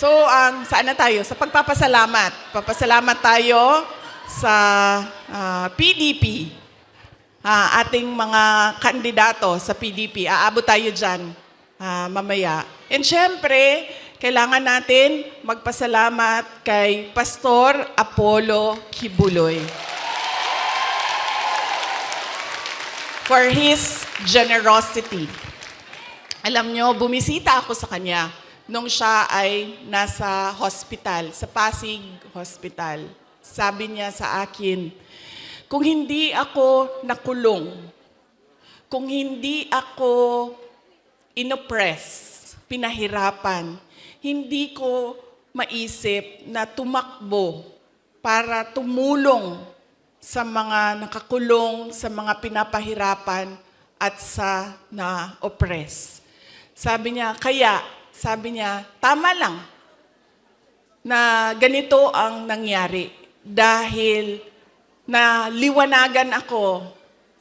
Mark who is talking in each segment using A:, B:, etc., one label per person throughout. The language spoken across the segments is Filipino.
A: Saan na tayo? Sa pagpapasalamat. Papasalamat tayo sa PDP. Ating mga kandidato sa PDP. Aabot tayo dyan mamaya. And syempre, kailangan natin magpasalamat kay Pastor Apollo Kibuloy for his generosity. Alam nyo, bumisita ako sa kanya nung siya ay nasa hospital, sa Pasig Hospital. Sabi niya sa akin, kung hindi ako nakulong, kung hindi ako inoppress, pinahirapan, hindi ko maisip na tumakbo para tumulong sa mga nakakulong, sa mga pinapahirapan at sa na-oppress. Sabi niya, tama lang na ganito ang nangyari dahil naliwanagan ako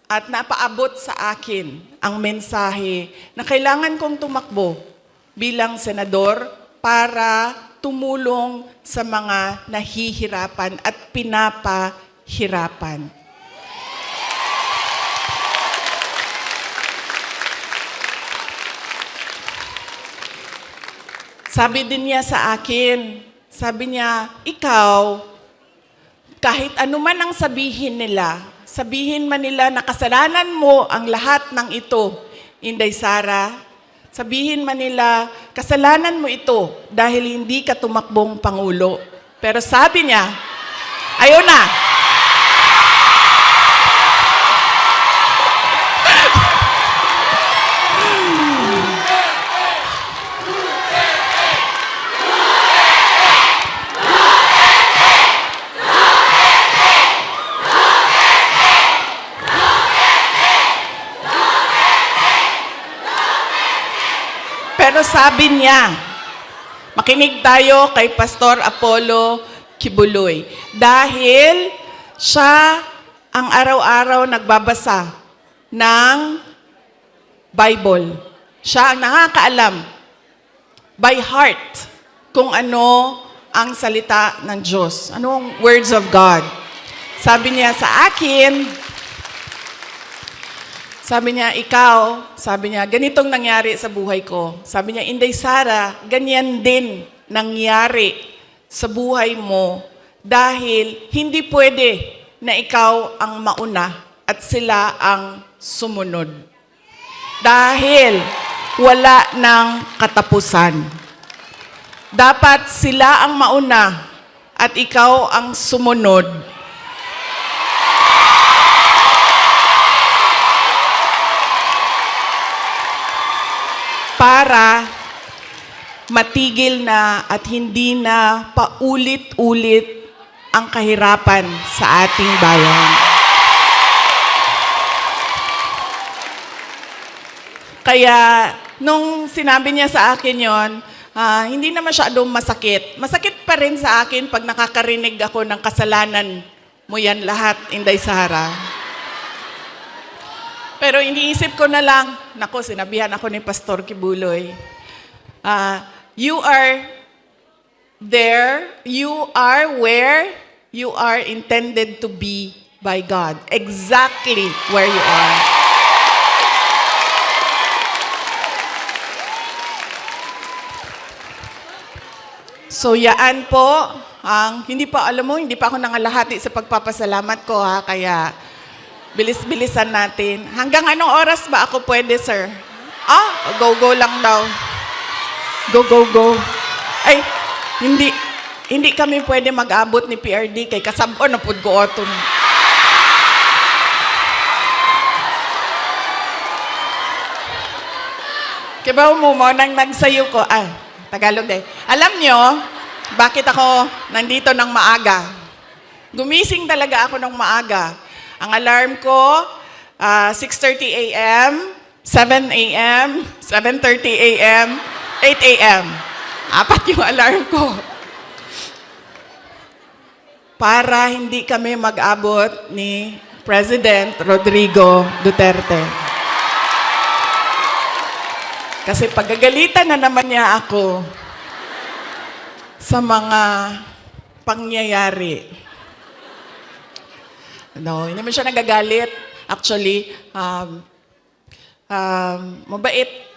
A: at napaabot sa akin ang mensahe na kailangan kong tumakbo bilang senador para tumulong sa mga nahihirapan at pinapahirapan. Sabi din niya sa akin, sabi niya, ikaw, kahit anuman ang sabihin nila, sabihin man nila na kasalanan mo ang lahat ng ito, Inday Sara, sabihin man nila, kasalanan mo ito dahil hindi ka tumakbong Pangulo. Pero sabi niya, ayaw na. Pero sabi niya, makinig tayo kay Pastor Apollo Kibuloy. Dahil siya ang araw-araw nagbabasa ng Bible. Siya ang nakakaalam by heart kung ano ang salita ng Diyos. Anong words of God. Sabi niya sa akin, sabi niya, ganitong nangyari sa buhay ko. Sabi niya, Inday Sara, ganyan din nangyari sa buhay mo dahil hindi pwede na ikaw ang mauna at sila ang sumunod. Dahil wala ng katapusan. Dapat sila ang mauna at ikaw ang sumunod. Para matigil na at hindi na paulit-ulit ang kahirapan sa ating bayan. Kaya, nung sinabi niya sa akin yon, hindi na masyadong masakit. Masakit pa rin sa akin pag nakakarinig ako ng kasalanan mo yan lahat, Inday Sara. Pero iniisip ko na lang, nako, sinabihan ako ni Pastor Kibuloy, you are there, you are where you are intended to be by God. Exactly where you are. So yaan po, hindi pa ako nangalahati sa pagpapasalamat ko kaya bilis-bilisan natin. Hanggang anong oras ba ako pwede, sir? Go lang daw. Go. Ay, hindi kami pwede mag-abot ni PRD kay kasabon na pud ko oton. Kibaw mo nang nagsayo ko. Tagalog din. Alam nyo, bakit ako nandito ng maaga? Gumising talaga ako ng maaga. Ang alarm ko, 6:30 a.m., 7 a.m., 7:30 a.m., 8 a.m. 4 yung alarm ko. Para hindi kami mag-abot ni President Rodrigo Duterte. Kasi pagagalitan na naman niya ako, sa mga pangyayari. No, hindi naman siya nagagalit. Actually, mabait.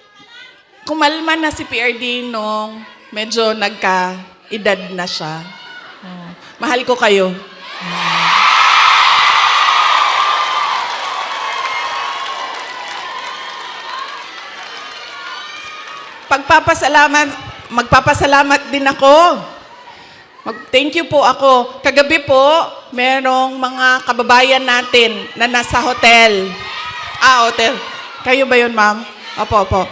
A: Kumalma na si PRD nung medyo nagka-edad na siya. Mahal ko kayo. Magpapasalamat din ako. Thank you po ako. Kagabi po, merong mga kababayan natin na nasa hotel. Hotel. Kayo ba yun, ma'am? Opo.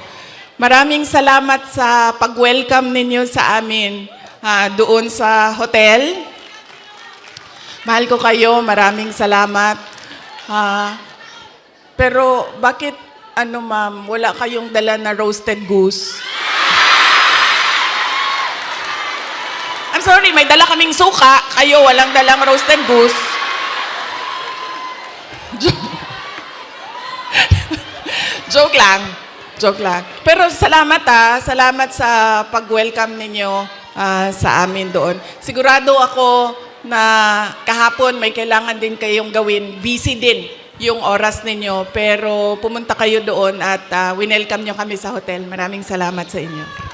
A: Maraming salamat sa pag-welcome ninyo sa amin doon sa hotel. Mahal ko kayo. Maraming salamat. Pero bakit, ma'am, wala kayong dala na roasted goose? I'm sorry, may dala kaming suka. Kayo, walang dalang roasted goose. Joke lang. Pero salamat Salamat sa pag-welcome ninyo sa amin doon. Sigurado ako na kahapon may kailangan din kayong gawin. Busy din yung oras ninyo. Pero pumunta kayo doon at winelcome nyo kami sa hotel. Maraming salamat sa inyo.